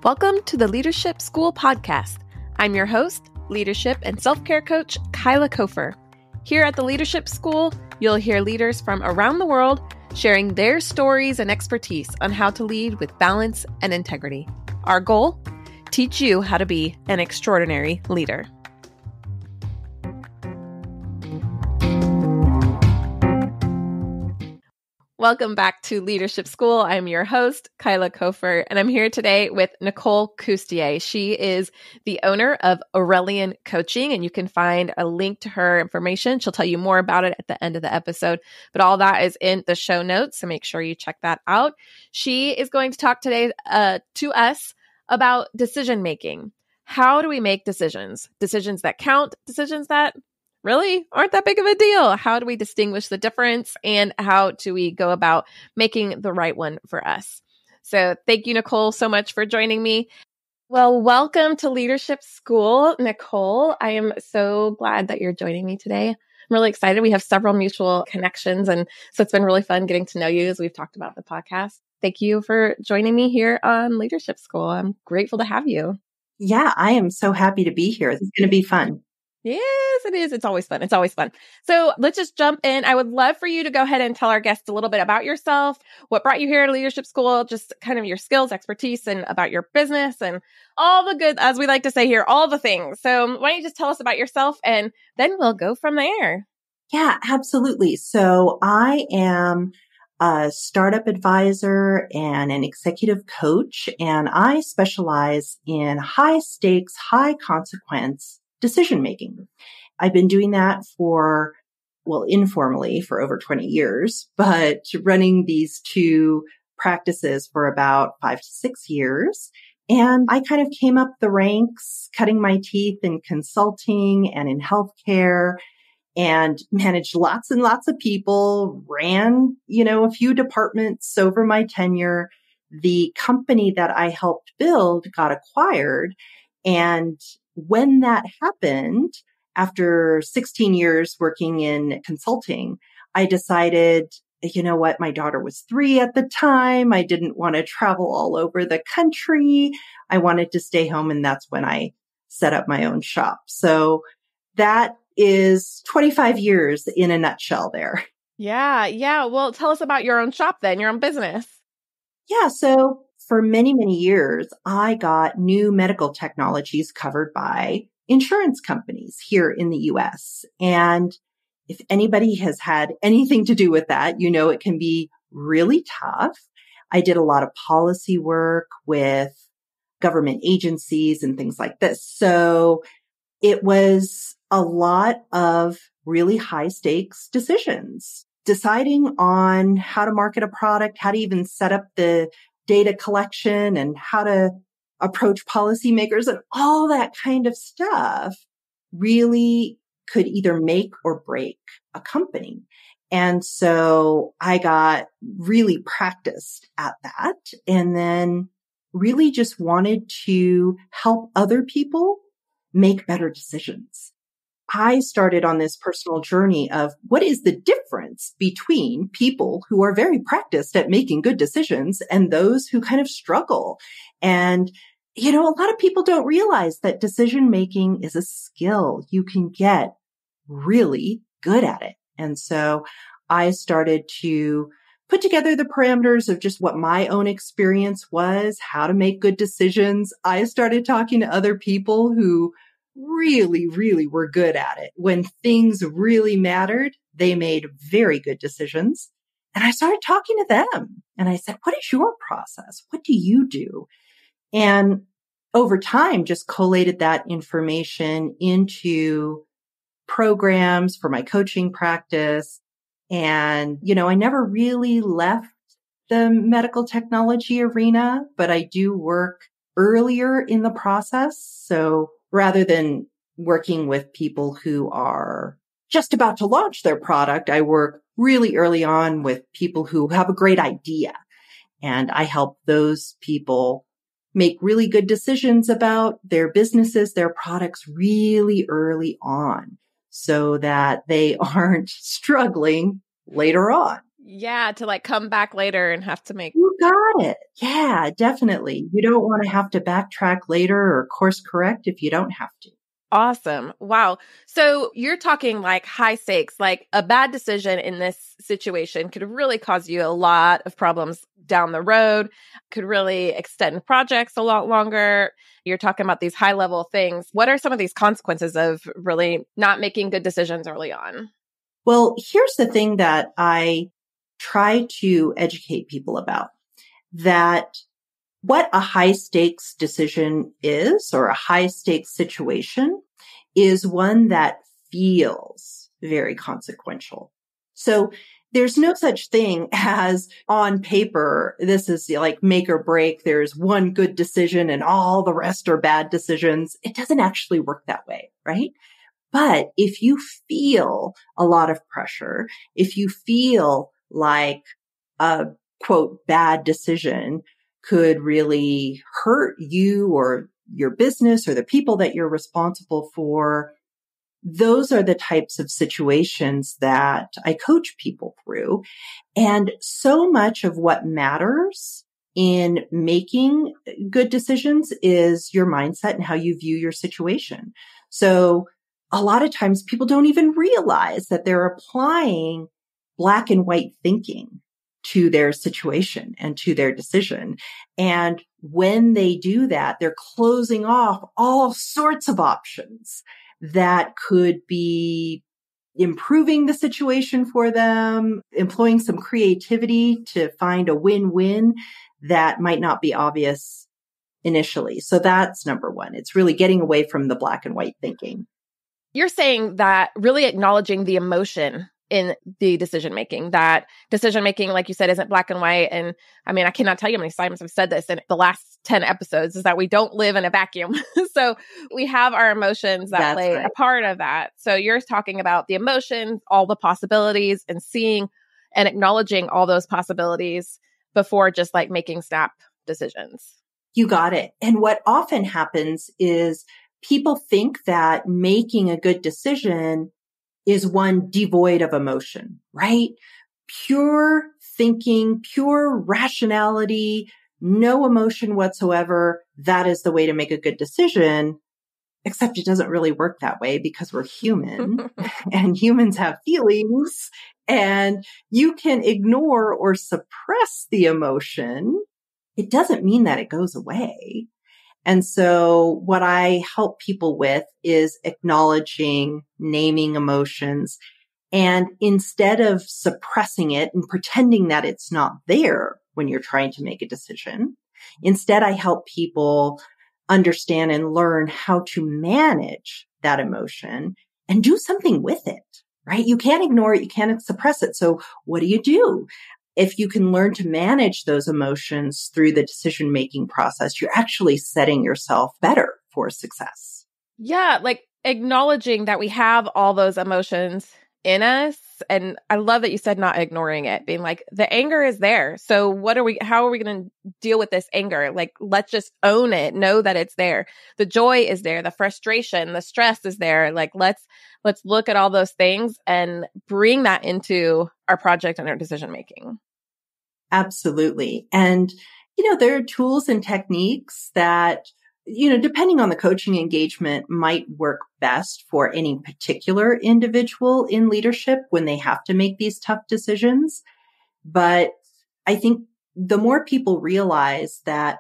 Welcome to the Leadership School podcast. I'm your host, leadership and self-care coach, Kyla Cofer. Here at the Leadership School, you'll hear leaders from around the world sharing their stories and expertise on how to lead with balance and integrity. Our goal? Teach you how to be an extraordinary leader. Welcome back to Leadership School. I'm your host, Kyla Cofer, and I'm here today with Nicole Coustier. She is the owner of Aurelian Coaching, and you can find a link to her information. She'll tell you more about it at the end of the episode, but all that is in the show notes, so make sure you check that out. She is going to talk today to us about decision-making. How do we make decisions? Decisions that count, decisions that really aren't that big of a deal. How do we distinguish the difference, and how do we go about making the right one for us? So thank you, Nicole, so much for joining me. Well, welcome to Leadership School, Nicole. I am so glad that you're joining me today. I'm really excited. We have several mutual connections, and so it's been really fun getting to know you as we've talked about the podcast. Thank you for joining me here on Leadership School. I'm grateful to have you. Yeah, I am so happy to be here. This is going to be fun. Yes, it is. It's always fun. It's always fun. So let's just jump in. I would love for you to go ahead and tell our guests a little bit about yourself, what brought you here to Leadership School, just kind of your skills, expertise, and about your business and all the good, as we like to say here, all the things. So why don't you just tell us about yourself, and then we'll go from there. Yeah, absolutely. So I am a startup advisor and an executive coach, and I specialize in high stakes, high consequence decision-making. I've been doing that informally for over 20 years, but running these two practices for about 5 to 6 years. And I kind of came up the ranks, cutting my teeth in consulting and in healthcare, and managed lots and lots of people, ran, a few departments over my tenure. The company that I helped build got acquired. And when that happened, after 16 years working in consulting, I decided, you know what, my daughter was 3 at the time. I didn't want to travel all over the country. I wanted to stay home. And that's when I set up my own shop. So that is 25 years in a nutshell there. Yeah. Well, tell us about your own shop then, your own business. Yeah. So for many, many years, I got new medical technologies covered by insurance companies here in the US. And if anybody has had anything to do with that, it can be really tough. I did a lot of policy work with government agencies and things like this. So it was a lot of really high stakes decisions, deciding on how to market a product, how to even set up the data collection and how to approach policymakers, and all that kind of stuff really could either make or break a company. And so I got really practiced at that, and then really just wanted to help other people make better decisions. I started on this personal journey of what is the difference between people who are very practiced at making good decisions and those who kind of struggle. And, a lot of people don't realize that decision making is a skill. You can get really good at it. And so I started to put together the parameters of just what my own experience was, how to make good decisions. I started talking to other people who really, really were good at it. When things really mattered, they made very good decisions. And I started talking to them, and I said, what is your process? What do you do? And over time, just collated that information into programs for my coaching practice. And, I never really left the medical technology arena, but I do work earlier in the process. So rather than working with people who are just about to launch their product, I work really early on with people who have a great idea. And I help those people make really good decisions about their businesses, their products really early on, so that they aren't struggling later on. Yeah, to like come back later and have to make. You got it. Yeah, definitely. You don't want to have to backtrack later or course correct if you don't have to. Awesome. Wow. So you're talking like high stakes, like a bad decision in this situation could really cause you a lot of problems down the road, could really extend projects a lot longer. You're talking about these high level things. What are some of these consequences of really not making good decisions early on? Well, here's the thing that I try to educate people about, that what a high stakes decision is, or a high stakes situation, is one that feels very consequential. So there's no such thing as on paper, this is like make or break. There's one good decision and all the rest are bad decisions. It doesn't actually work that way, right? But if you feel a lot of pressure, if you feel like a quote bad decision could really hurt you or your business or the people that you're responsible for, those are the types of situations that I coach people through. And so much of what matters in making good decisions is your mindset and how you view your situation. So a lot of times people don't even realize that they're applying black and white thinking to their situation and to their decision. And when they do that, they're closing off all sorts of options that could be improving the situation for them, employing some creativity to find a win-win that might not be obvious initially. So that's number one. It's really getting away from the black and white thinking. You're saying that really acknowledging the emotion in the decision making, that decision making, like you said, isn't black and white. And I mean, I cannot tell you how many times I've said this in the last 10 episodes, is that we don't live in a vacuum. So we have our emotions that play a part of that. So you're talking about the emotions, all the possibilities, and seeing and acknowledging all those possibilities before just like making snap decisions. You got it. And what often happens is people think that making a good decision is one devoid of emotion, right? Pure thinking, pure rationality, no emotion whatsoever. That is the way to make a good decision. Except it doesn't really work that way because we're human and humans have feelings, and you can ignore or suppress the emotion. It doesn't mean that it goes away. And so what I help people with is acknowledging, naming emotions. And instead of suppressing it and pretending that it's not there when you're trying to make a decision, instead I help people understand and learn how to manage that emotion and do something with it, right? You can't ignore it. You can't suppress it. So what do? If you can learn to manage those emotions through the decision-making process, you're actually setting yourself better for success. Yeah, like acknowledging that we have all those emotions in us. And I love that you said not ignoring it, being like, the anger is there. So how are we going to deal with this anger? Like, let's just own it, know that it's there. The joy is there, the frustration, the stress is there. Like, let's look at all those things and bring that into our project and our decision making. Absolutely. And, there are tools and techniques that, depending on the coaching engagement, might work best for any particular individual in leadership when they have to make these tough decisions. But I think the more people realize that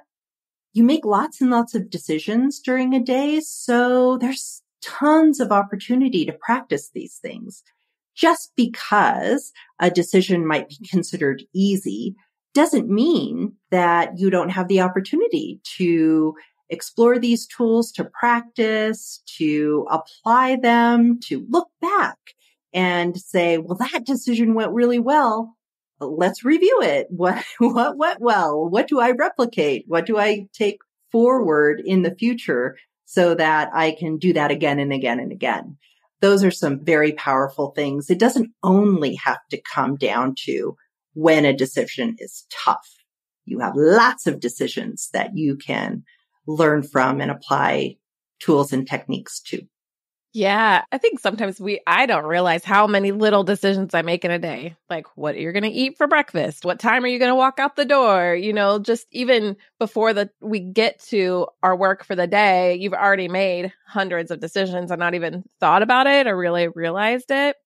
you make lots and lots of decisions during a day, so there's tons of opportunity to practice these things. Just because a decision might be considered easy doesn't mean that you don't have the opportunity to explore these tools, to practice, to apply them, to look back and say, well, that decision went really well. Let's review it. What went well? What do I replicate? What do I take forward in the future so that I can do that again and again and again? Those are some very powerful things. It doesn't only have to come down to when a decision is tough. You have lots of decisions that you can learn from and apply tools and techniques to. Yeah, I think sometimes I don't realize how many little decisions I make in a day. Like what you're going to eat for breakfast, what time are you going to walk out the door, just even before we get to our work for the day, you've already made hundreds of decisions and not even thought about it or really realized it.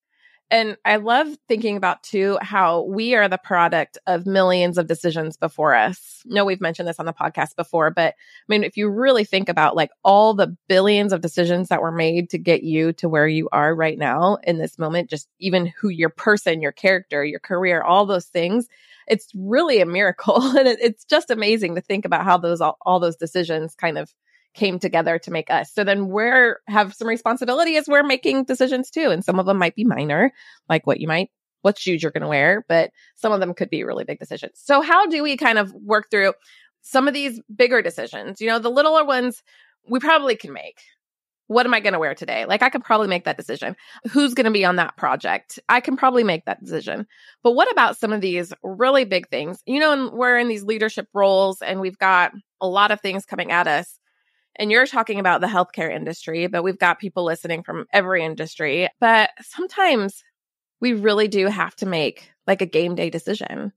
And I love thinking about too, how we are the product of millions of decisions before us. No, we've mentioned this on the podcast before, but I mean, if you really think about like all the billions of decisions that were made to get you to where you are right now in this moment, just even who your person, your character, your career, all those things, it's really a miracle. And it's just amazing to think about how all those decisions kind of came together to make us. So then have some responsibility as we're making decisions too. And some of them might be minor, like what shoes you're going to wear, but some of them could be really big decisions. So how do we kind of work through some of these bigger decisions? The littler ones we probably can make. What am I going to wear today? Like I could probably make that decision. Who's going to be on that project? I can probably make that decision. But what about some of these really big things? And we're in these leadership roles and we've got a lot of things coming at us. And you're talking about the healthcare industry, but we've got people listening from every industry. But sometimes we really do have to make like a game day decision.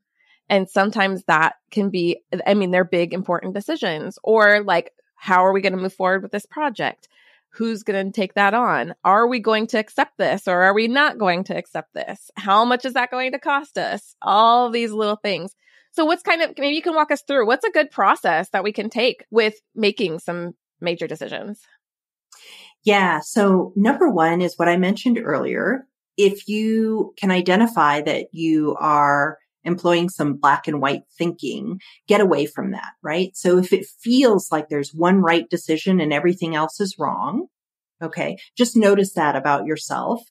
And sometimes that can be, they're big, important decisions. Or like, how are we going to move forward with this project? Who's going to take that on? Are we going to accept this or are we not going to accept this? How much is that going to cost us? All these little things. So maybe you can walk us through what's a good process that we can take with making some major decisions? Yeah. So number one is what I mentioned earlier. If you can identify that you are employing some black and white thinking, get away from that, right? So if it feels like there's one right decision and everything else is wrong, okay, just notice that about yourself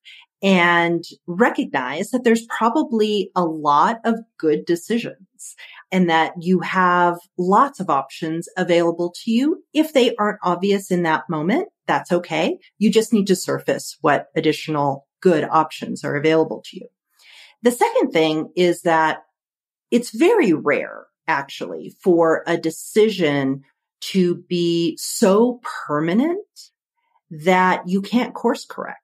and recognize that there's probably a lot of good decisions and that you have lots of options available to you. If they aren't obvious in that moment, that's okay. You just need to surface what additional good options are available to you. The second thing is that it's very rare, actually, for a decision to be so permanent that you can't course correct.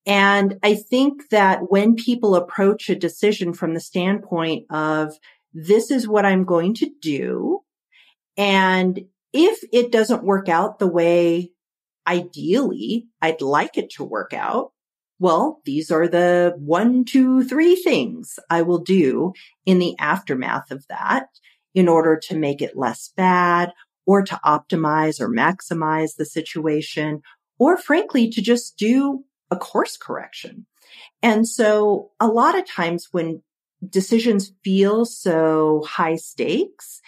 And I think that when people approach a decision from the standpoint of, this is what I'm going to do, and if it doesn't work out the way ideally I'd like it to work out, well, these are the 1, 2, 3 things I will do in the aftermath of that in order to make it less bad or to optimize or maximize the situation, or frankly, to just do a course correction. And so a lot of times when decisions feel so high stakes,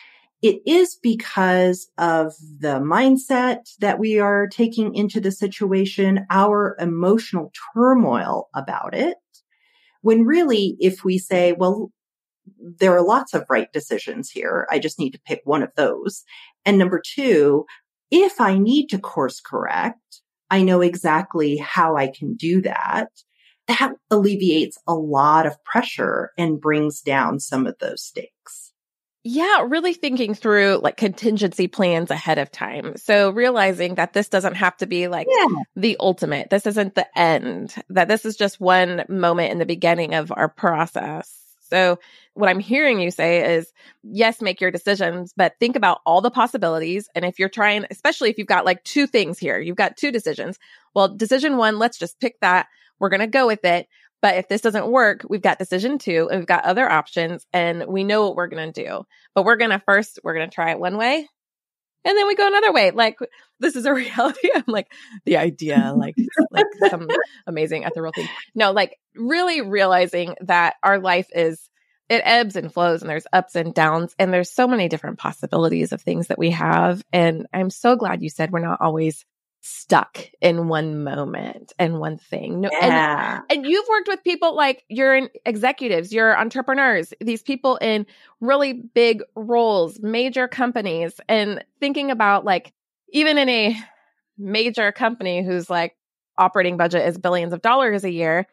it is because of the mindset that we are taking into the situation, our emotional turmoil about it. When really, if we say, well, there are lots of right decisions here, I just need to pick one of those. And number two, if I need to course correct, I know exactly how I can do that. That alleviates a lot of pressure and brings down some of those stakes. Yeah, really thinking through like contingency plans ahead of time. So realizing that this doesn't have to be like the ultimate. This isn't the end, that this is just one moment in the beginning of our process. So what I'm hearing you say is, yes, make your decisions, but think about all the possibilities. And if you're trying, especially if you've got like 2 things here, you've got 2 decisions. Well, decision 1, let's just pick that. We're going to go with it. But if this doesn't work, we've got decision 2 and we've got other options and we know what we're going to do. But we're going to try it one way and then we go another way. Like, this is a reality. I'm like, the idea, like some amazing ethereal thing. No, like really realizing that our life it ebbs and flows and there's ups and downs and there's so many different possibilities of things that we have. And I'm so glad you said we're not always stuck in one moment and one thing. No, and you've worked with people like you're executives, you're entrepreneurs, these people in really big roles, major companies, and thinking about like, even in a major company whose like operating budget is billions of dollars a year,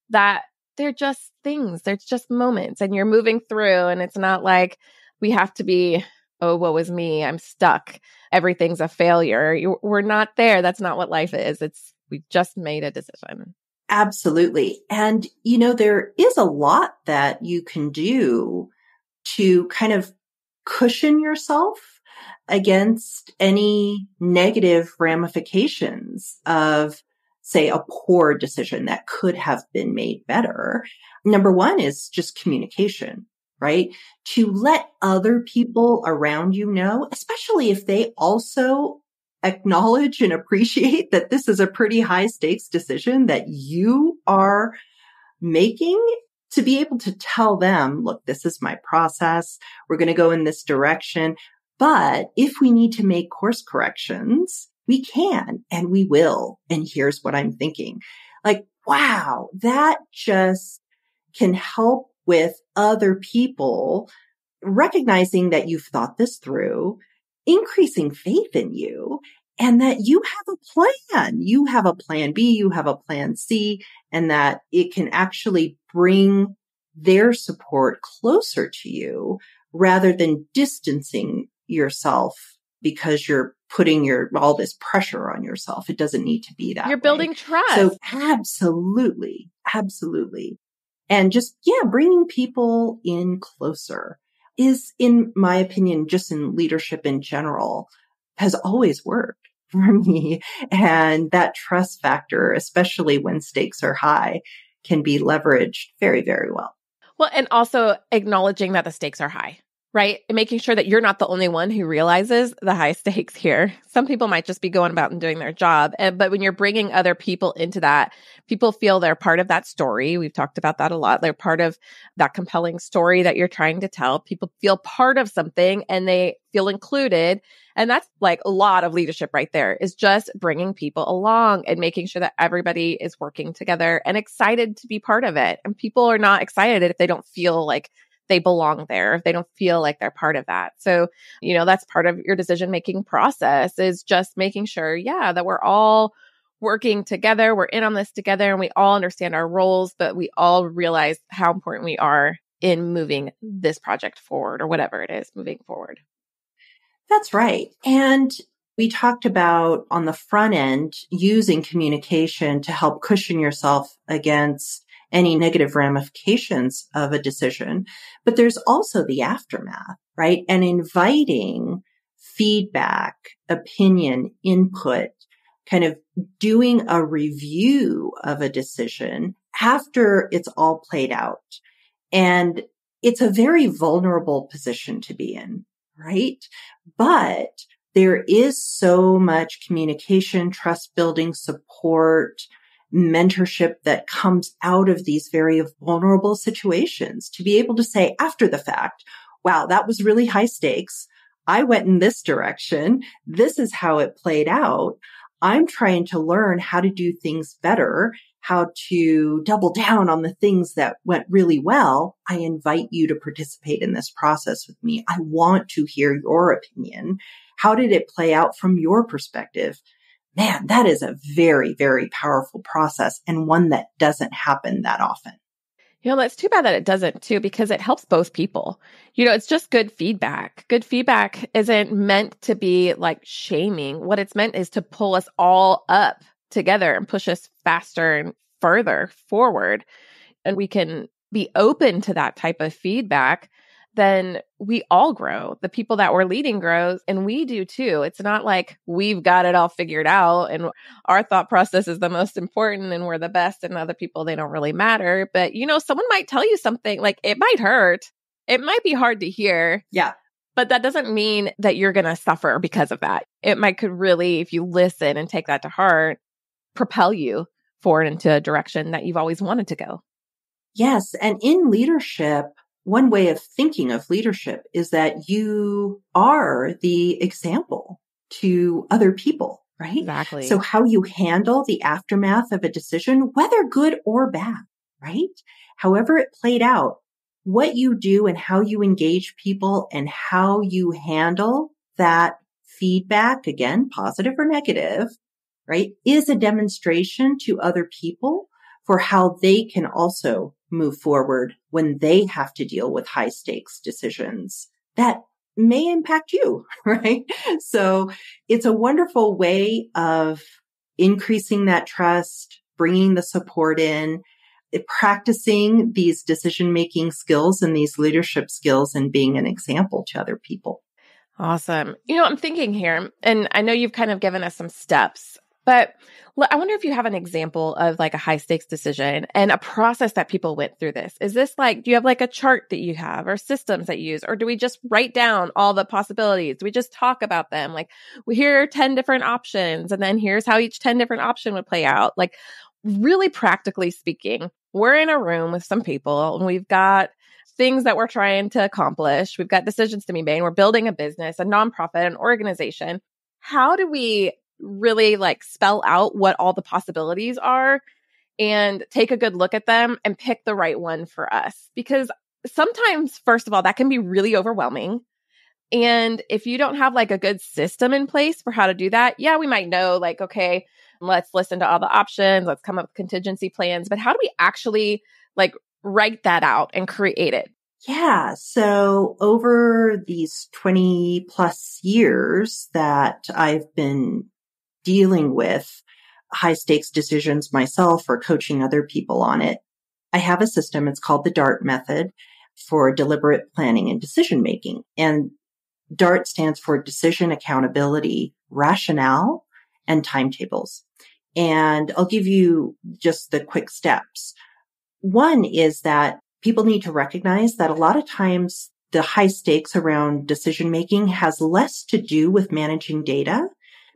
that they're just things, they're just moments and you're moving through and it's not like we have to be, oh, woe is me, I'm stuck, everything's a failure. We're not there. That's not what life is. It's We just made a decision. Absolutely. And, there is a lot that you can do to kind of cushion yourself against any negative ramifications of, say, a poor decision that could have been made better. Number one is just communication, right? To let other people around you know, especially if they also acknowledge and appreciate that this is a pretty high stakes decision that you are making, to be able to tell them, look, this is my process. We're going to go in this direction. But if we need to make course corrections, we can and we will. And here's what I'm thinking. Like, wow, that just can help with other people recognizing that you've thought this through, increasing faith in you, and that you have a plan. You have a plan B, you have a plan C, and that it can actually bring their support closer to you rather than distancing yourself because you're putting all this pressure on yourself. It doesn't need to be that You're way. building trust. So absolutely. And just, bringing people in closer is, in my opinion, just in leadership in general, has always worked for me. And that trust factor, especially when stakes are high, can be leveraged very, very well. Well, and also acknowledging that the stakes are high, right? And making sure that you're not the only one who realizes the high stakes here. Some people might just be going about and doing their job. But when you're bringing other people into that, people feel they're part of that story. We've talked about that a lot. They're part of that compelling story that you're trying to tell. People feel part of something and they feel included. And that's like a lot of leadership right there, is just bringing people along and making sure that everybody is working together and excited to be part of it. And people are not excited if they don't feel like they belong there, if they don't feel like they're part of that. So, that's part of your decision-making process, is just making sure, that we're all working together. We're in on this together and we all understand our roles, but we all realize how important we are in moving this project forward, or whatever it is, moving forward. That's right. And we talked about on the front end, using communication to help cushion yourself against any negative ramifications of a decision. But there's also the aftermath, right? And inviting feedback, opinion, input, kind of doing a review of a decision after it's all played out. And it's a very vulnerable position to be in, right? But there is so much communication, trust building, support, mentorship that comes out of these very vulnerable situations, to be able to say after the fact, wow, that was really high stakes. I went in this direction. This is how it played out. I'm trying to learn how to do things better, how to double down on the things that went really well. I invite you to participate in this process with me. I want to hear your opinion. How did it play out from your perspective? Man, that is a very, very powerful process, and one that doesn't happen that often. It's too bad that it doesn't too, because it helps both people. It's just good feedback. Good feedback isn't meant to be like shaming. What it's meant is to pull us all up together and push us faster and further forward. And we can be open to that type of feedback, then we all grow. The people that we're leading grows, and we do too. It's not like we've got it all figured out and our thought process is the most important and we're the best, and other people, they don't really matter. But, someone might tell you something, like it might hurt. It might be hard to hear. Yeah. But that doesn't mean that you're going to suffer because of that. It could really, if you listen and take that to heart, propel you forward into a direction that you've always wanted to go. Yes. And in leadership, one way of thinking of leadership is that you are the example to other people, right? Exactly. So how you handle the aftermath of a decision, whether good or bad, right? However it played out, what you do and how you engage people and how you handle that feedback, again, positive or negative, right, is a demonstration to other people for how they can also move forward when they have to deal with high stakes decisions that may impact you, right? So it's a wonderful way of increasing that trust, bringing the support in, practicing these decision-making skills and these leadership skills and being an example to other people. Awesome. I'm thinking here, and I know you've kind of given us some steps, but I wonder if you have an example of like a high stakes decision and a process that people went through this. Is this like, do you have like a chart that you have or systems that you use, or do we just write down all the possibilities? Do we just talk about them? Like, we hear 10 different options, and then here's how each 10 different option would play out. Like, really practically speaking, we're in a room with some people and we've got things that we're trying to accomplish. We've got decisions to be made. We're building a business, a nonprofit, an organization. How do we really like spell out what all the possibilities are and take a good look at them and pick the right one for us? Because sometimes, first of all, that can be really overwhelming. And if you don't have like a good system in place for how to do that, yeah, we might know like, okay, let's listen to all the options. Let's come up with contingency plans. But how do we actually like write that out and create it? Yeah. So over these 20 plus years that I've been dealing with high stakes decisions myself or coaching other people on it, I have a system. It's called the DART method for deliberate planning and decision making. And DART stands for decision, accountability, rationale, and timetables. And I'll give you just the quick steps. One is that people need to recognize that a lot of times the high stakes around decision making has less to do with managing data,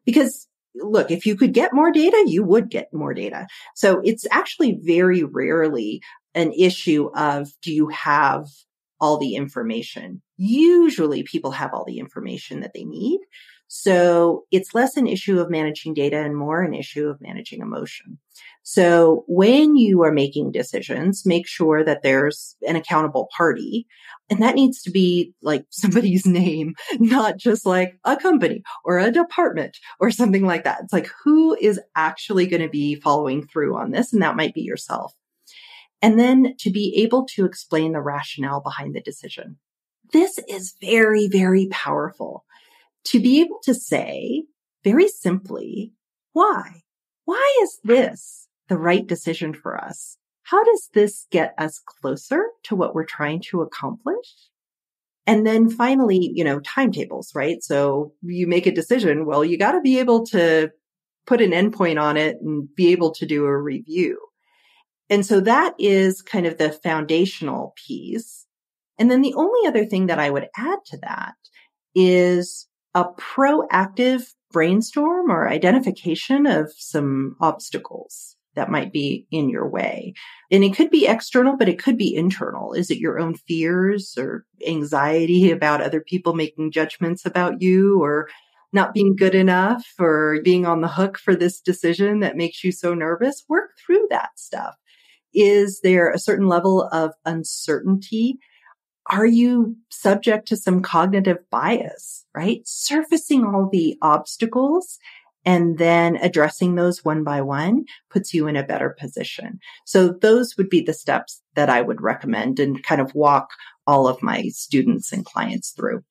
because look, if you could get more data, you would get more data. So it's actually very rarely an issue of, do you have all the information? Usually people have all the information that they need. So it's less an issue of managing data and more an issue of managing emotion. So when you are making decisions, make sure that there's an accountable party. And that needs to be like somebody's name, not just like a company or a department or something like that. It's like, who is actually going to be following through on this? And that might be yourself. And then to be able to explain the rationale behind the decision. This is very, very powerful. To be able to say very simply, why? Why is this the right decision for us? How does this get us closer to what we're trying to accomplish? And then finally, timetables, right? So you make a decision. Well, you got to be able to put an endpoint on it and be able to do a review. And so that is kind of the foundational piece. And then the only other thing that I would add to that is a proactive brainstorm or identification of some obstacles that might be in your way. And it could be external, but it could be internal. Is it your own fears or anxiety about other people making judgments about you, or not being good enough, or being on the hook for this decision that makes you so nervous? Work through that stuff. Is there a certain level of uncertainty? Are you subject to some cognitive bias, right? Surfacing all the obstacles and then addressing those one by one puts you in a better position. So those would be the steps that I would recommend and kind of walk all of my students and clients through.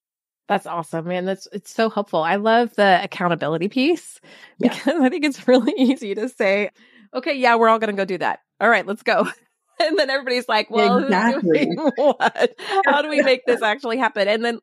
That's awesome, man. It's so helpful. I love the accountability piece because I think it's really easy to say, okay, yeah, we're all going to go do that. All right, let's go. And then everybody's like, well, Exactly. who's doing what? How do we make this actually happen? And then,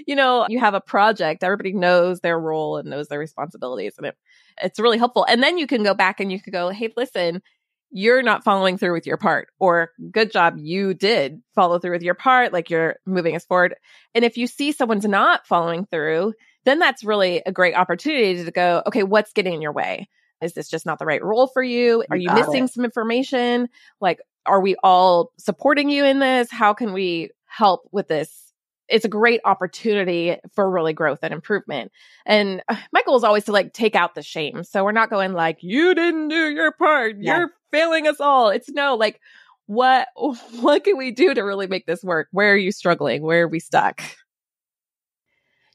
you have a project, everybody knows their role and knows their responsibilities. And it's really helpful. And then you can go back and you could go, hey, listen, you're not following through with your part, or good job, you did follow through with your part. Like, you're moving us forward. And if you see someone's not following through, then that's really a great opportunity to go, okay, what's getting in your way? Is this just not the right role for you? Are you missing some information? Like, are we all supporting you in this? How can we help with this? It's a great opportunity for really growth and improvement. And my goal is always to like take out the shame. So we're not going like, you didn't do your part. Yeah. You're failing us all. It's no, like, what can we do to really make this work? Where are you struggling? Where are we stuck?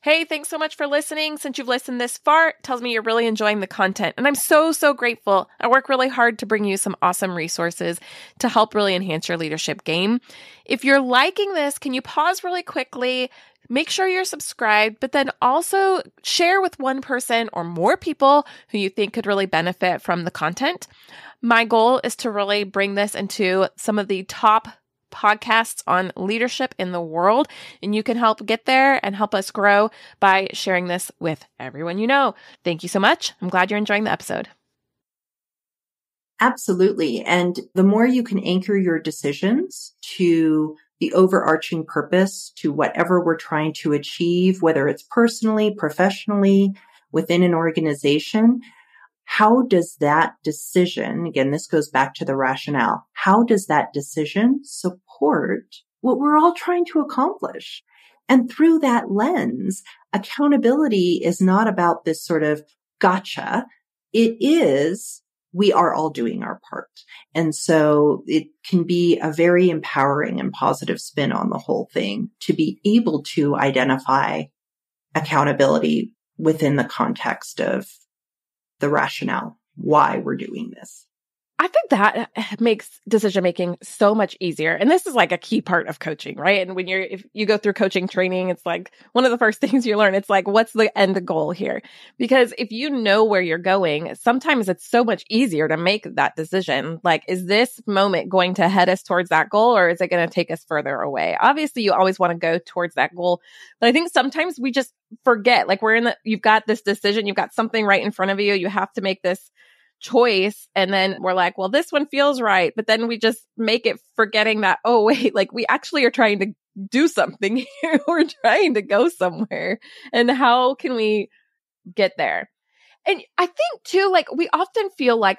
Hey, thanks so much for listening. Since you've listened this far, it tells me you're really enjoying the content. And I'm so, so grateful. I work really hard to bring you some awesome resources to help really enhance your leadership game. If you're liking this, can you pause really quickly? Make sure you're subscribed, but then also share with one person or more people who you think could really benefit from the content. My goal is to really bring this into some of the top podcasts on leadership in the world, and you can help get there and help us grow by sharing this with everyone you know. Thank you so much. I'm glad you're enjoying the episode. Absolutely. And the more you can anchor your decisions to the overarching purpose, to whatever we're trying to achieve, whether it's personally, professionally, within an organization, how does that decision, again, this goes back to the rationale, how does that decision support what we're all trying to accomplish? And through that lens, accountability is not about this sort of gotcha. It is, we are all doing our part. And so it can be a very empowering and positive spin on the whole thing to be able to identify accountability within the context of the rationale, why we're doing this. I think that makes decision-making so much easier. And this is like a key part of coaching, right? And if you go through coaching training, it's like one of the first things you learn. It's like, what's the end goal here? Because if you know where you're going, sometimes it's so much easier to make that decision. Like, is this moment going to head us towards that goal, or is it going to take us further away? Obviously, you always want to go towards that goal. But I think sometimes we just forget, like you've got this decision, you've got something right in front of you. You have to make this choice. And then we're like, well, this one feels right. But then we just make it forgetting that, oh, wait, like we actually are trying to do something here. We're trying to go somewhere. And how can we get there? And I think too, like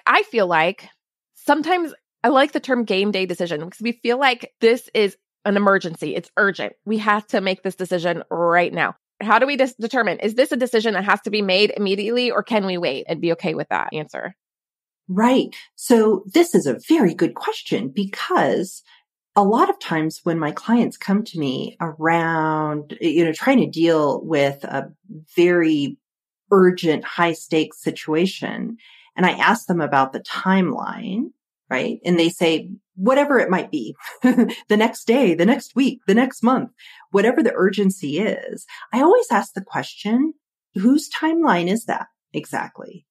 I feel like sometimes I like the term game day decision because we feel like this is an emergency. It's urgent. We have to make this decision right now. How do we determine, is this a decision that has to be made immediately, or can we wait and be okay with that answer? Right. So this is a very good question, because a lot of times when my clients come to me around, trying to deal with a very urgent, high stakes situation, and I ask them about the timeline, right? And they say, whatever it might be, the next day, the next week, the next month, whatever the urgency is, I always ask the question, whose timeline is that exactly?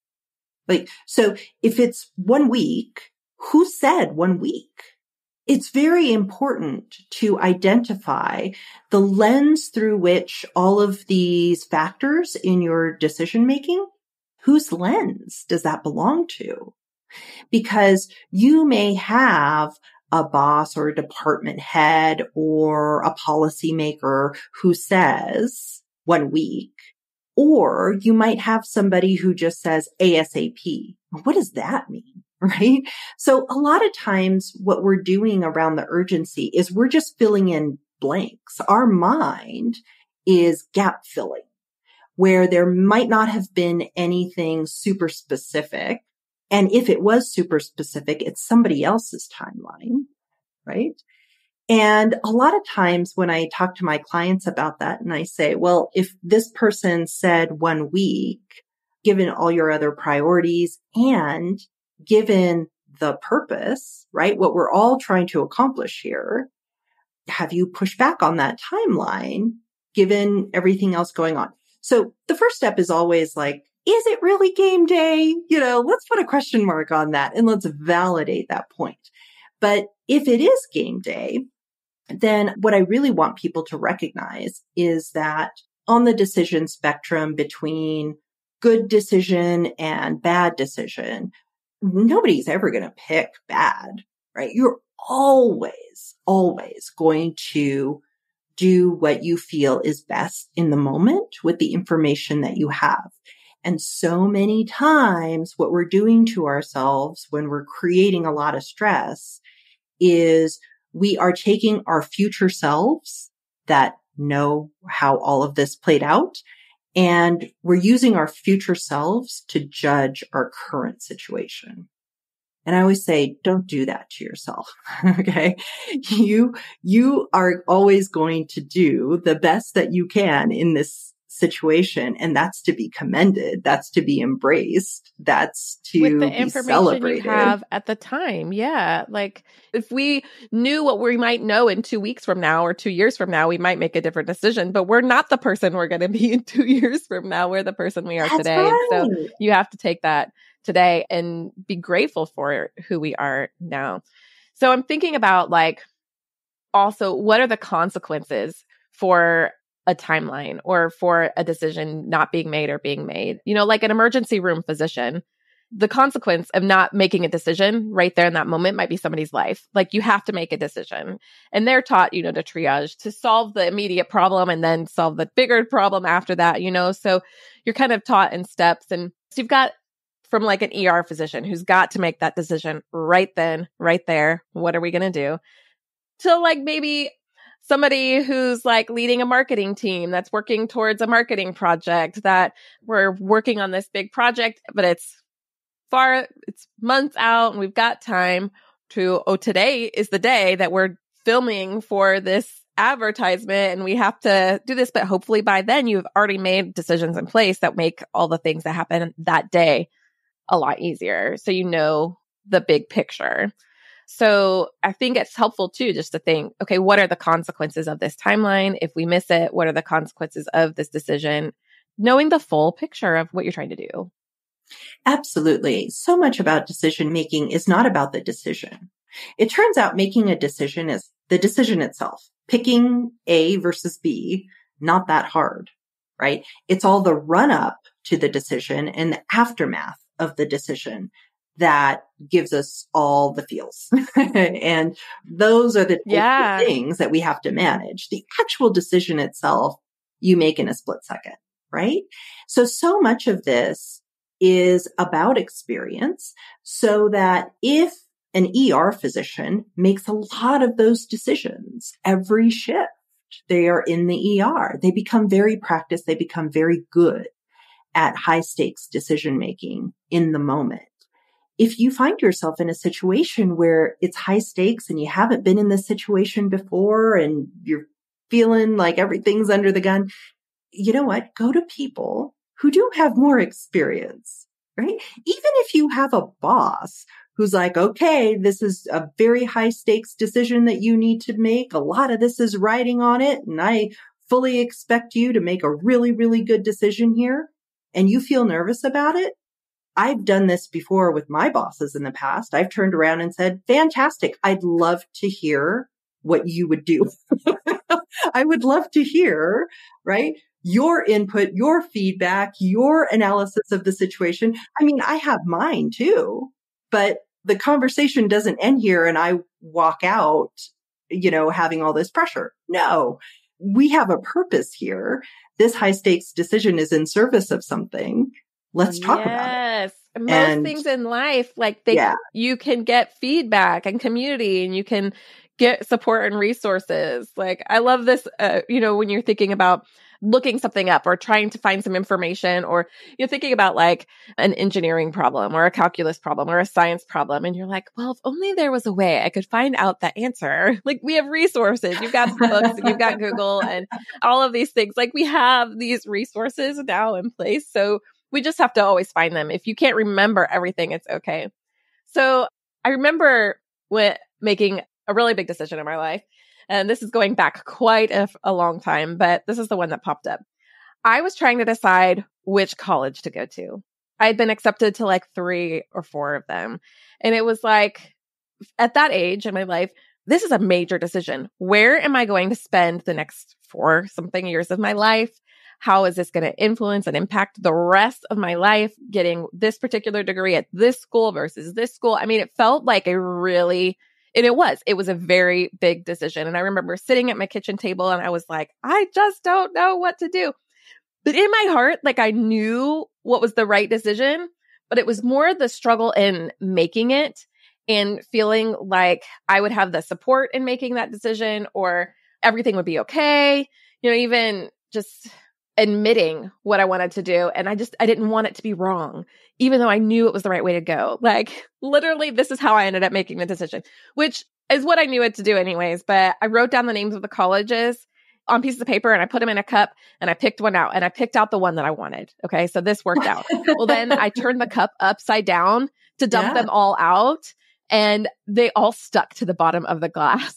Like, so if it's 1 week, who said 1 week? It's very important to identify the lens through which all of these factors in your decision making, whose lens does that belong to? Because you may have a boss or a department head or a policymaker who says 1 week, or you might have somebody who just says ASAP. What does that mean? Right? So a lot of times what we're doing around the urgency is we're just filling in blanks. Our mind is gap filling, where there might not have been anything super specific. And if it was super specific, it's somebody else's timeline, right? And a lot of times when I talk to my clients about that and I say, well, if this person said 1 week, given all your other priorities and given the purpose, right? What we're all trying to accomplish here, have you pushed back on that timeline given everything else going on? So the first step is always like, is it really game day? Let's put a question mark on that and let's validate that point. But if it is game day, then what I really want people to recognize is that on the decision spectrum between good decision and bad decision, nobody's ever going to pick bad, right? You're always going to do what you feel is best in the moment with the information that you have. And so many times what we're doing to ourselves when we're creating a lot of stress is we are taking our future selves that know how all of this played out, and we're using our future selves to judge our current situation. And I always say, don't do that to yourself. Okay. You are always going to do the best that you can in this situation. And that's to be commended. That's to be embraced. That's with the to be information celebrated. you have at the time. Yeah. Like if we knew what we might know in 2 weeks from now or 2 years from now, we might make a different decision, but we're not the person we're going to be in 2 years from now. We're the person we are That's today. And so right. you have to take that today and be grateful for who we are now. So I'm thinking about like, also, what are the consequences for a timeline or for a decision not being made or being made? You know, like an emergency room physician, the consequence of not making a decision right there in that moment might be somebody's life. Like you have to make a decision. And they're taught, you know, to triage, to solve the immediate problem and then solve the bigger problem after that, you know? So you're kind of taught in steps. And so you've got from like an ER physician who's got to make that decision right then, right there. What are we going to do? To like maybe somebody who's like leading a marketing team that's working towards a marketing project, that we're working on this big project, but it's months out and we've got time to, today is the day that we're filming for this advertisement and we have to do this. But hopefully by then you've already made decisions in place that make all the things that happen that day a lot easier. So you know the big picture. So I think it's helpful too, just to think, okay, what are the consequences of this timeline? If we miss it, what are the consequences of this decision? Knowing the full picture of what you're trying to do. Absolutely. So much about decision making is not about the decision. It turns out making a decision is the decision itself. Picking A versus B, not that hard, right? It's all the run up to the decision and the aftermath of the decision that gives us all the feels. And those are the things that we have to manage. The actual decision itself, you make in a split second, right? So much of this is about experience, so that if an ER physician makes a lot of those decisions every shift, they are in the ER, they become very practiced, they become very good at high stakes decision making in the moment. If you find yourself in a situation where it's high stakes and you haven't been in this situation before and you're feeling like everything's under the gun, you know what? Go to people who do have more experience, right? Even if you have a boss who's like, okay, this is a very high stakes decision that you need to make. A lot of this is riding on it. And I fully expect you to make a really, really good decision here. And you feel nervous about it. I've done this before with my bosses in the past. I've turned around and said, fantastic. I'd love to hear what you would do. I would love to hear, right? Your input, your feedback, your analysis of the situation. I mean, I have mine too, but the conversation doesn't end here and I walk out, you know, having all this pressure. No, we have a purpose here. This high stakes decision is in service of something. Let's talk about it. Yes. Most things in life, like you can get feedback and community and you can get support and resources. Like I love this, you know, when you're thinking about looking something up or trying to find some information, or you're thinking about like an engineering problem or a calculus problem or a science problem. And you're like, well, if only there was a way I could find out the answer. Like we have resources. You've got books and you've got Google and all of these things. Like we have these resources now in place. So we just have to always find them. If you can't remember everything, it's okay. So I remember when making a really big decision in my life, and this is going back quite a long time, but this is the one that popped up. I was trying to decide which college to go to. I had been accepted to like 3 or 4 of them. And it was like, at that age in my life, this is a major decision. Where am I going to spend the next 4 something years of my life? How is this going to influence and impact the rest of my life, getting this particular degree at this school versus this school? I mean, it felt like it was a very big decision. And I remember sitting at my kitchen table and I was like, I just don't know what to do. But in my heart, like I knew what was the right decision, but it was more the struggle in making it and feeling like I would have the support in making that decision or everything would be okay. You know, even just admitting what I wanted to do. And I didn't want it to be wrong, even though I knew it was the right way to go. Like literally, this is how I ended up making the decision, which is what I knew it to do anyways. But I wrote down the names of the colleges on pieces of paper and I put them in a cup and I picked one out and I picked out the one that I wanted. Okay. So this worked out. Well, then I turned the cup upside down to dump them all out and they all stuck to the bottom of the glass.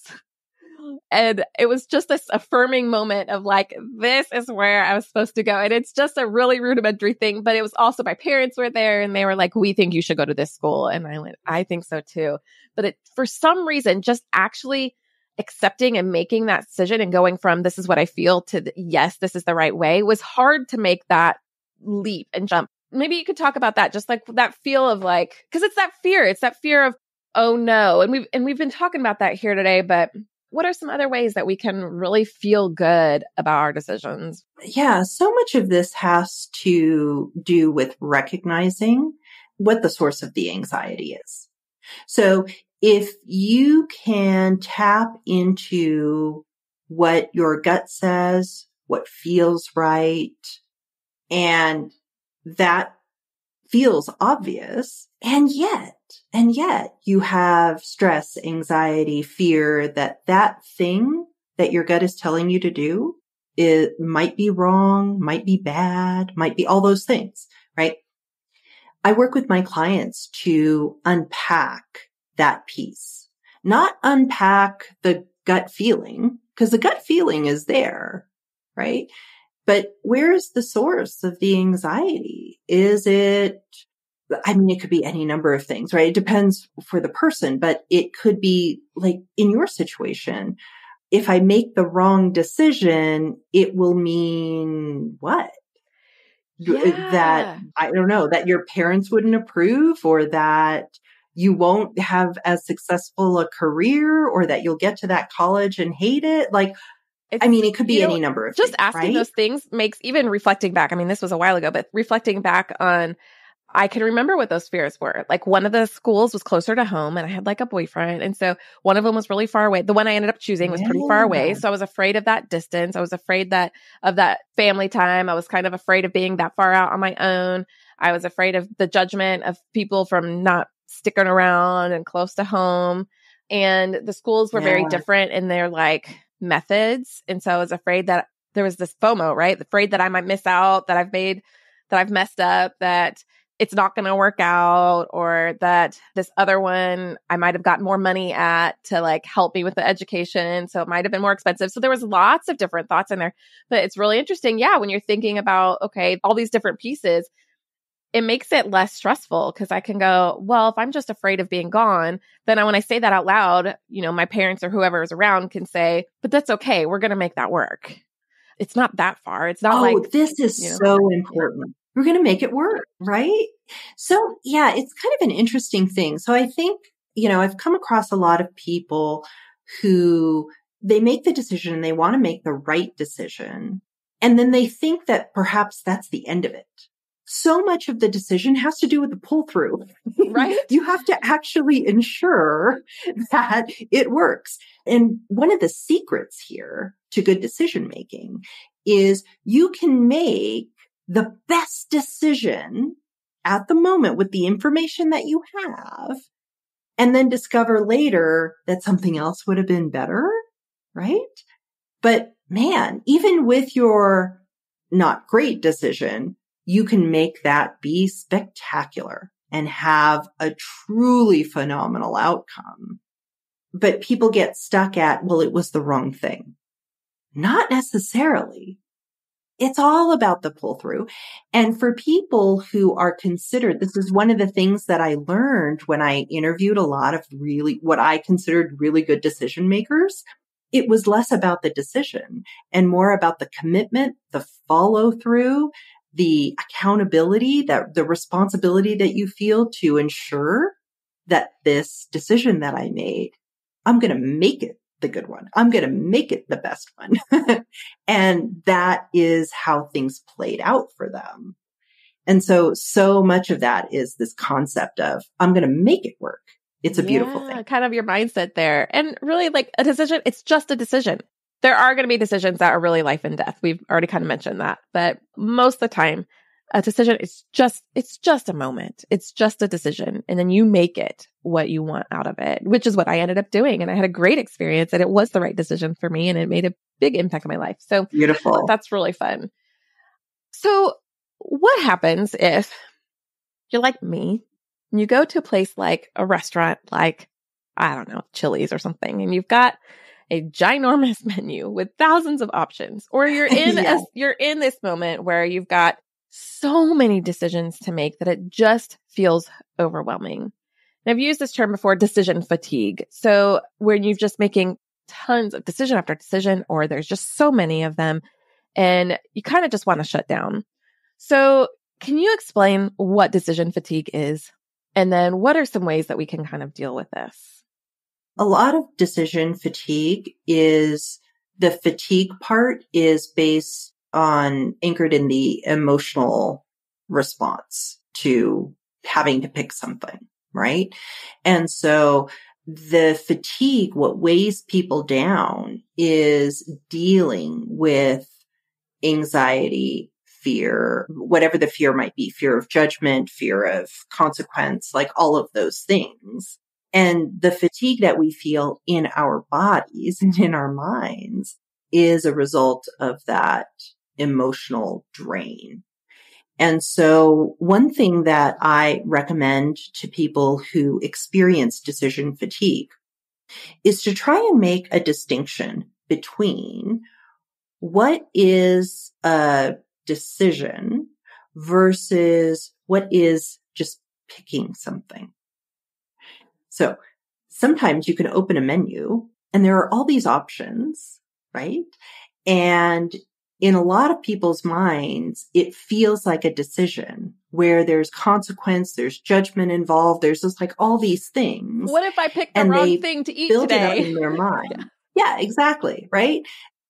And it was just this affirming moment of like, this is where I was supposed to go. And it's just a really rudimentary thing, but it was also my parents were there and they were like, we think you should go to this school. And I went, I think so too. But it, for some reason, just actually accepting and making that decision and going from this is what I feel to yes, this is the right way was hard to make that leap and jump. Maybe you could talk about that, just like that feel of like, because it's that fear of, oh no. And we've been talking about that here today, but what are some other ways that we can really feel good about our decisions? Yeah, so much of this has to do with recognizing what the source of the anxiety is. So if you can tap into what your gut says, what feels right, and that feels obvious, and yet you have stress, anxiety, fear that thing that your gut is telling you to do, it might be wrong, might be bad, might be all those things, right? I work with my clients to unpack that piece, not unpack the gut feeling, because the gut feeling is there, right? But where is the source of the anxiety? Is it, I mean, it could be any number of things, right? It depends for the person, but it could be like in your situation, if I make the wrong decision, it will mean what? Yeah. That, I don't know, that your parents wouldn't approve, or that you won't have as successful a career, or that you'll get to that college and hate it. Like, I mean, it could be any number of just things, asking right? those things makes, even reflecting back. I mean, this was a while ago, but reflecting back on, I can remember what those fears were. Like one of the schools was closer to home and I had like a boyfriend. And so one of them was really far away. The one I ended up choosing was pretty far away. So I was afraid of that distance. I was afraid of that family time. I was kind of afraid of being that far out on my own. I was afraid of the judgment of people from not sticking around and close to home. And the schools were very different in their like methods. And so I was afraid that there was this FOMO, right? Afraid that I might miss out, that I've messed up, that it's not going to work out, or that this other one I might have gotten more money at to like help me with the education. So it might have been more expensive. So there was lots of different thoughts in there, but it's really interesting. Yeah. When you're thinking about, okay, all these different pieces, it makes it less stressful because I can go, well, if I'm just afraid of being gone, then when I say that out loud, you know, my parents or whoever is around can say, but that's okay. We're going to make that work. It's not that far. It's not like, this is so important. We're going to make it work, right? So yeah, it's kind of an interesting thing. So I think, you know, I've come across a lot of people who they make the decision and they want to make the right decision. And then they think that perhaps that's the end of it. So much of the decision has to do with the pull through, right? You have to actually ensure that it works. And one of the secrets here to good decision making is you can make the best decision at the moment with the information that you have, and then discover later that something else would have been better, right? But man, even with your not great decision, you can make that be spectacular and have a truly phenomenal outcome. But people get stuck at, well, it was the wrong thing. Not necessarily. It's all about the pull through. And for people who are considered, this is one of the things that I learned when I interviewed a lot of really what I considered really good decision makers. It was less about the decision and more about the commitment, the follow through, the accountability, that the responsibility that you feel to ensure that this decision that I made, I'm going to make it the good one. I'm going to make it the best one. And that is how things played out for them. And so much of that is this concept of, I'm going to make it work. It's a beautiful thing. Kind of your mindset there. And really like a decision, it's just a decision. There are going to be decisions that are really life and death. We've already kind of mentioned that. But most of the time, a decision it's just a moment. It's just a decision. And then you make it what you want out of it, which is what I ended up doing. And I had a great experience and it was the right decision for me and it made a big impact on my life. So Beautiful. that's really fun. So what happens if you're like me and you go to a place like a restaurant, like, I don't know, Chili's or something, and you've got a ginormous menu with thousands of options, or you're in Yeah. you're in this moment where you've got so many decisions to make that it just feels overwhelming. And I've used this term before, decision fatigue. So when you're just making tons of decision after decision, or there's just so many of them, and you kind of just want to shut down. So can you explain what decision fatigue is? And then what are some ways that we can kind of deal with this? A lot of decision fatigue is the fatigue part is based on anchored in the emotional response to having to pick something, right? And so the fatigue, what weighs people down is dealing with anxiety, fear, whatever the fear might be, fear of judgment, fear of consequence, like all of those things. And the fatigue that we feel in our bodies and in our minds is a result of that emotional drain. And so one thing that I recommend to people who experience decision fatigue is to try and make a distinction between what is a decision versus what is just picking something. So sometimes you can open a menu and there are all these options, right? And in a lot of people's minds, it feels like a decision where there's consequence, there's judgment involved, there's just like all these things. What if I pick the wrong thing to eat build today? it up in their mind. Yeah, exactly. Right.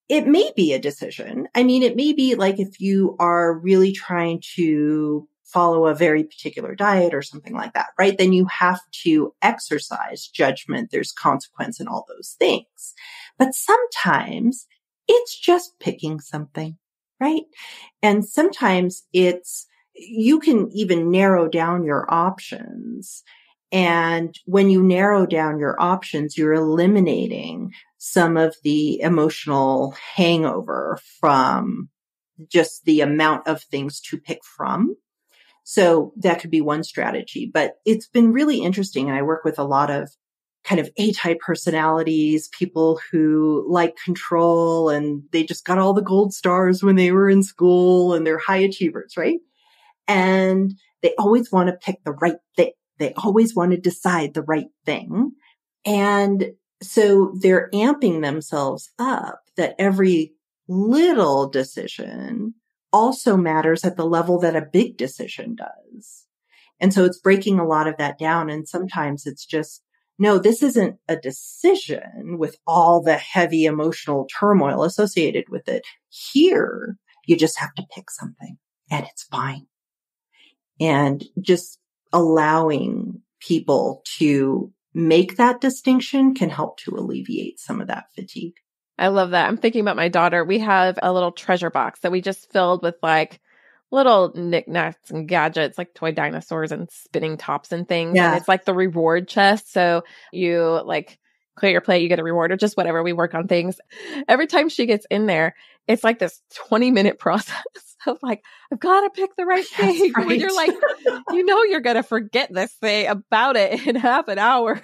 It may be a decision. I mean, it may be like if you are really trying to follow a very particular diet or something like that, right? Then you have to exercise judgment. There's consequence and all those things. But sometimes it's just picking something, right? And sometimes you can even narrow down your options. And when you narrow down your options, you're eliminating some of the emotional hangover from just the amount of things to pick from. So that could be one strategy, but it's been really interesting. And I work with a lot of kind of A-type personalities, people who like control and they just got all the gold stars when they were in school and they're high achievers, right? And they always want to pick the right thing. They always want to decide the right thing. And so they're amping themselves up that every little decision also matters at the level that a big decision does. And so it's breaking a lot of that down. And sometimes it's just, no, this isn't a decision with all the heavy emotional turmoil associated with it. Here, you just have to pick something and it's fine. And just allowing people to make that distinction can help to alleviate some of that fatigue. I love that. I'm thinking about my daughter. We have a little treasure box that we just filled with like little knickknacks and gadgets, like toy dinosaurs and spinning tops and things. Yeah. And it's like the reward chest. So you like clear your plate, you get a reward or just whatever. We work on things. Every time she gets in there, it's like this 20-minute process of like, I've got to pick the right thing. Right. When you're like, you're going to forget this thing about it in half an hour.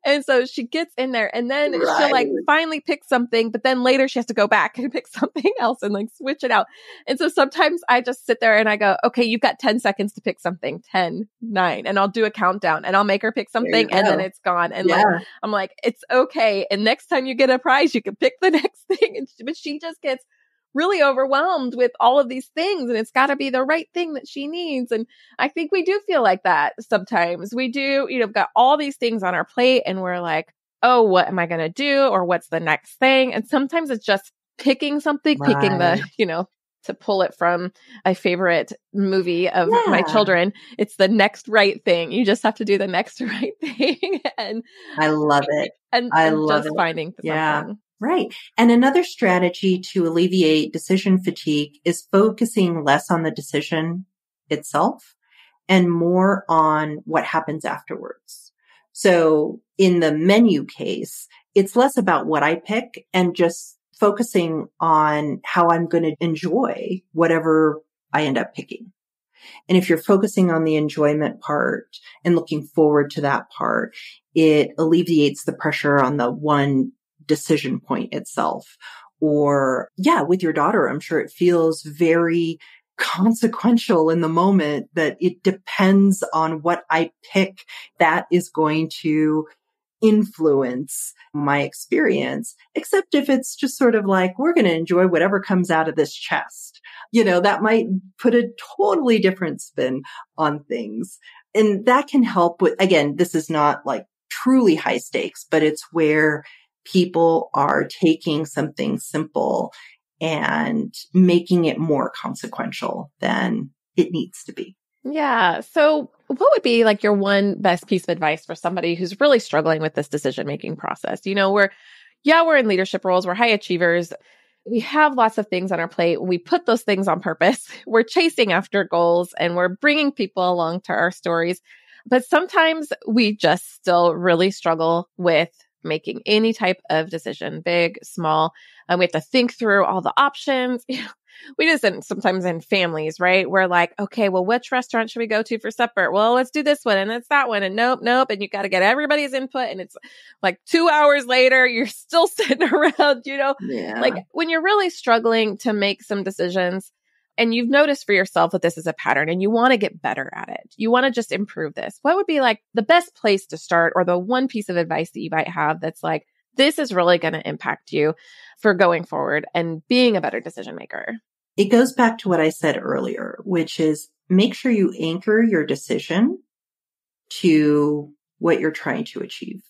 And so she gets in there and then she'll like finally pick something, but then later she has to go back and pick something else and like switch it out. And so sometimes I just sit there and I go, okay, you've got 10 seconds to pick something, 10, 9, and I'll do a countdown and I'll make her pick something and then it's gone. And like, I'm like, it's okay. And next time you get a prize, you can pick the next thing. But she just gets really overwhelmed with all of these things and it's got to be the right thing that she needs. And I think we do feel like that sometimes. We do, got all these things on our plate and we're like, oh, what am I going to do? Or what's the next thing? And sometimes it's just picking something, picking the, to pull it from a favorite movie of my children. It's the next right thing. You just have to do the next right thing. And I love it. And I love just it. finding something. Right. And another strategy to alleviate decision fatigue is focusing less on the decision itself and more on what happens afterwards. So in the menu case, it's less about what I pick and just focusing on how I'm going to enjoy whatever I end up picking. And if you're focusing on the enjoyment part and looking forward to that part, it alleviates the pressure on the one decision point itself. Or with your daughter, I'm sure it feels very consequential in the moment that it depends on what I pick that is going to influence my experience, except if it's just sort of like, we're going to enjoy whatever comes out of this chest. That might put a totally different spin on things. And that can help with, again, this is not like truly high stakes, but it's where people are taking something simple and making it more consequential than it needs to be. Yeah. So what would be like your one best piece of advice for somebody who's really struggling with this decision-making process? We're in leadership roles. We're high achievers. We have lots of things on our plate. We put those things on purpose. We're chasing after goals and we're bringing people along to our stories. But sometimes we just still really struggle with making any type of decision, big, small. We have to think through all the options. We do this sometimes in families, right? We're like, okay, well, which restaurant should we go to for supper? Well, let's do this one and it's that one. And nope. And you got to get everybody's input. And it's like 2 hours later, you're still sitting around, like when you're really struggling to make some decisions and you've noticed for yourself that this is a pattern and you want to get better at it. You want to just improve this. What would be like the best place to start or the one piece of advice that you might have that's like, this is really going to impact you for going forward and being a better decision maker? It goes back to what I said earlier, which is make sure you anchor your decision to what you're trying to achieve.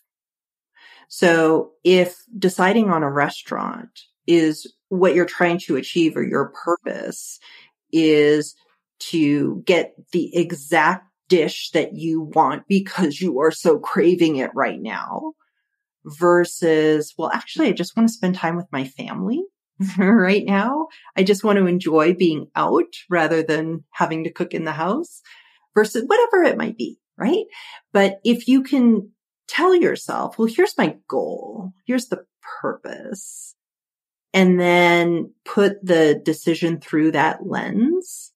So if deciding on a restaurant is what you're trying to achieve or your purpose is to get the exact dish that you want because you are so craving it right now versus, well, actually, I just want to spend time with my family right now. I just want to enjoy being out rather than having to cook in the house versus whatever it might be, right? But if you can tell yourself, well, here's my goal, here's the purpose, and then put the decision through that lens,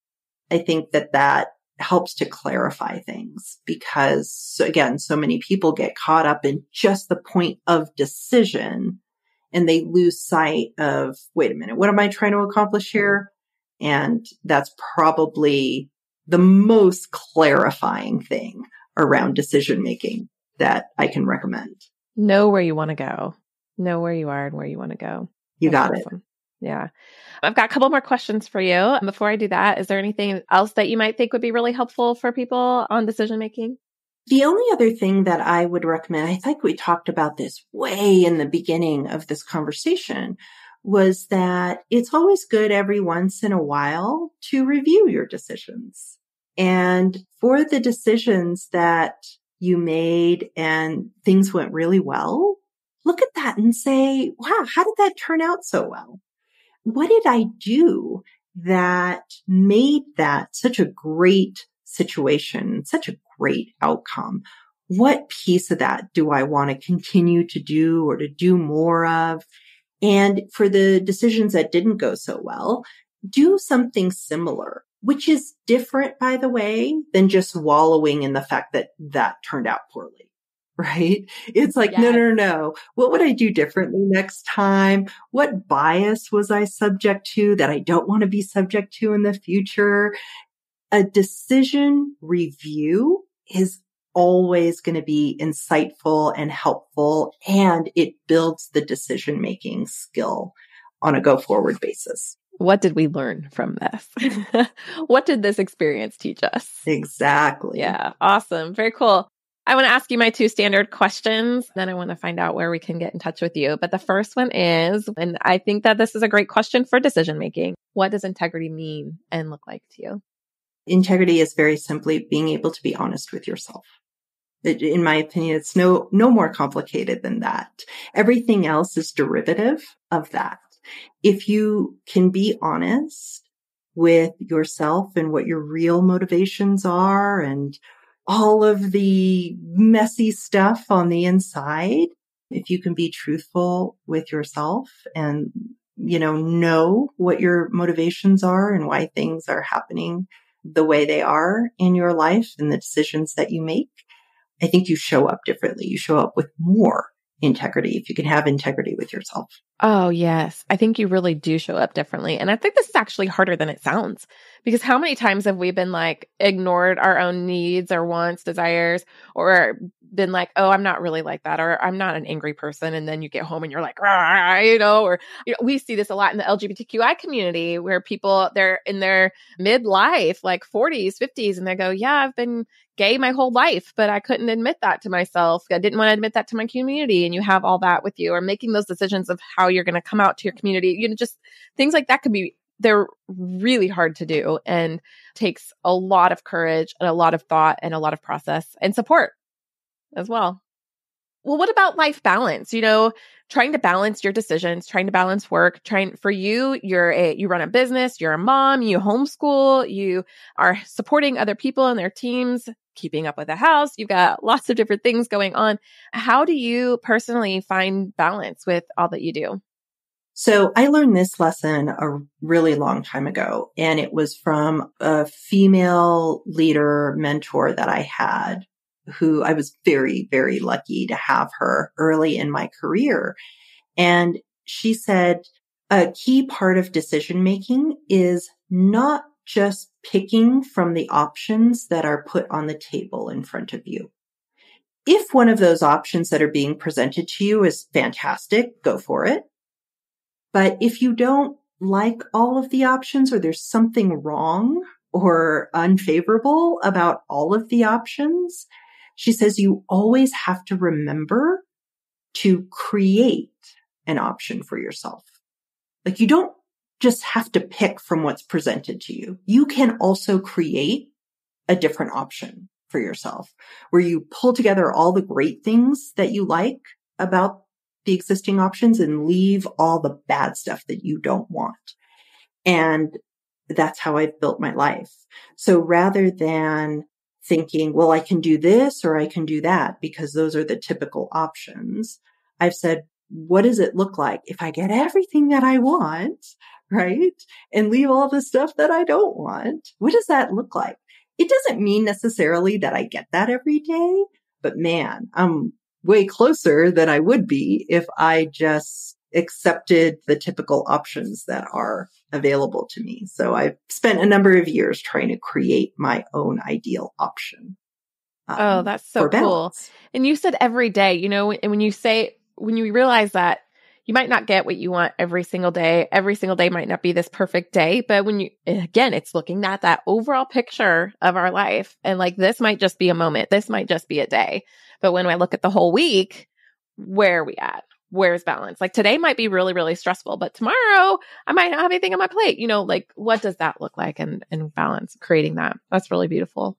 I think that helps to clarify things because, again, so many people get caught up in just the point of decision and they lose sight of, wait a minute, what am I trying to accomplish here? And that's probably the most clarifying thing around decision making that I can recommend. Know where you want to go. Know where you are and where you want to go. You got awesome. It. Yeah. I've got a couple more questions for you. Before I do that, is there anything else that you might think would be really helpful for people on decision making? The only other thing that I would recommend, I think we talked about this way in the beginning of this conversation, was that it's always good every once in a while to review your decisions. And for the decisions that you made and things went really well, look at that and say, wow, how did that turn out so well? What did I do that made that such a great situation, such a great outcome? What piece of that do I want to continue to do or to do more of? And for the decisions that didn't go so well, do something similar, which is different, by the way, than just wallowing in the fact that that turned out poorly. Right? It's like, yes. No. What would I do differently next time? What bias was I subject to that I don't want to be subject to in the future? A decision review is always going to be insightful and helpful, and it builds the decision-making skill on a go-forward basis. What did we learn from this? What did this experience teach us? Exactly. Yeah. Awesome. Very cool. I want to ask you my 2 standard questions. Then I want to find out where we can get in touch with you. But the first one is, and I think that this is a great question for decision making, what does integrity mean and look like to you? Integrity is very simply being able to be honest with yourself. In my opinion, it's no more complicated than that. Everything else is derivative of that. If you can be honest with yourself and what your real motivations are and all of the messy stuff on the inside, if you can be truthful with yourself and, know what your motivations are and why things are happening the way they are in your life and the decisions that you make, I think you show up differently. You show up with more integrity if you can have integrity with yourself. Oh, yes. I think you really do show up differently. And I think this is actually harder than it sounds, because how many times have we been like ignored our own needs or wants, desires, or been like, oh, I'm not really like that, or I'm not an angry person. And then you get home and you're like, rah, we see this a lot in the LGBTQI community where people, they're in their midlife, like 40s, 50s, and they go, yeah, I've been gay my whole life, but I couldn't admit that to myself. I didn't want to admit that to my community. And you have all that with you, or making those decisions of how you're going to come out to your community. Just things like that they're really hard to do and takes a lot of courage and a lot of thought and a lot of process and support as well. Well, what about life balance? Trying to balance your decisions, trying to balance work, for you, you run a business, you're a mom, you homeschool, you are supporting other people and their teams, keeping up with the house. You've got lots of different things going on. How do you personally find balance with all that you do? So I learned this lesson a really long time ago, and it was from a female leader mentor that I had, who I was very, very lucky to have her early in my career. And she said, a key part of decision making is not just picking from the options that are put on the table in front of you. If one of those options that are being presented to you is fantastic, go for it. But if you don't like all of the options, or there's something wrong or unfavorable about all of the options, she says you always have to remember to create an option for yourself. Like, you don't just have to pick from what's presented to you. You can also create a different option for yourself, where you pull together all the great things that you like about the existing options and leave all the bad stuff that you don't want. And that's how I've built my life. So rather than thinking, well, I can do this or I can do that because those are the typical options, I've said, what does it look like if I get everything that I want, right? And leave all the stuff that I don't want? What does that look like? It doesn't mean necessarily that I get that every day, but man, I'm way closer than I would be if I just accepted the typical options that are available to me. So I've spent a number of years trying to create my own ideal option. Oh, that's so cool. And you said every day, and when you realize that you might not get what you want every single day might not be this perfect day, but it's looking at that overall picture of our life, and like, this might just be a moment, this might just be a day. But when I look at the whole week, where are we at? Where's balance? Like, today might be really, really stressful, but tomorrow I might not have anything on my plate. Like, what does that look like? And balance, creating that. That's really beautiful.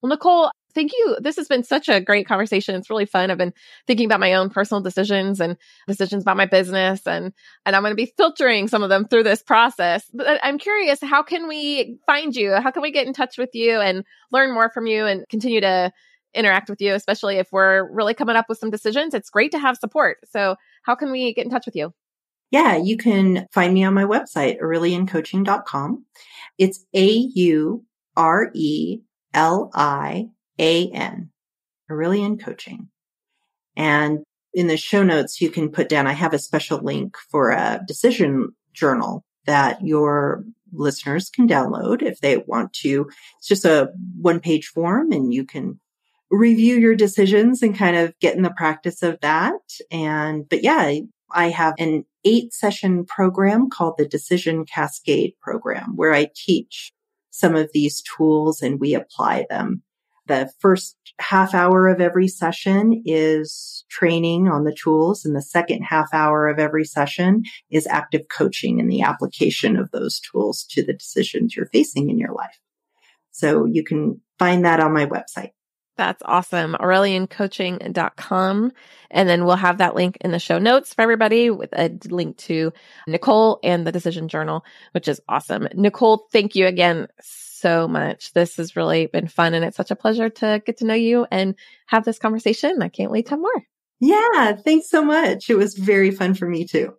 Well, Nicole, thank you. This has been such a great conversation. It's really fun. I've been thinking about my own personal decisions and decisions about my business, and I'm going to be filtering some of them through this process. But I'm curious, how can we find you? How can we get in touch with you and learn more from you and continue to interact with you, especially if we're really coming up with some decisions? It's great to have support. So how can we get in touch with you? Yeah, you can find me on my website, aureliancoaching.com. It's AURELIAN, Aurelian Coaching. And in the show notes, you can put down, I have a special link for a decision journal that your listeners can download if they want to. It's just a one-page form, and you can review your decisions and kind of get in the practice of that. But yeah, I have an 8-session program called the Decision Cascade program, where I teach some of these tools and we apply them. The first half hour of every session is training on the tools, and the second half hour of every session is active coaching and the application of those tools to the decisions you're facing in your life. So you can find that on my website. That's awesome. AurelianCoaching.com. And then we'll have that link in the show notes for everybody with a link to Nicole and the Decision Journal, which is awesome. Nicole, thank you again so much. This has really been fun, and it's such a pleasure to get to know you and have this conversation. I can't wait to have more. Yeah, thanks so much. It was very fun for me too.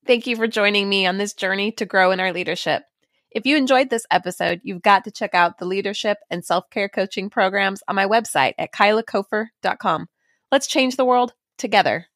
Thank you for joining me on this journey to grow in our leadership. If you enjoyed this episode, you've got to check out the leadership and self-care coaching programs on my website at kylacofer.com. Let's change the world together.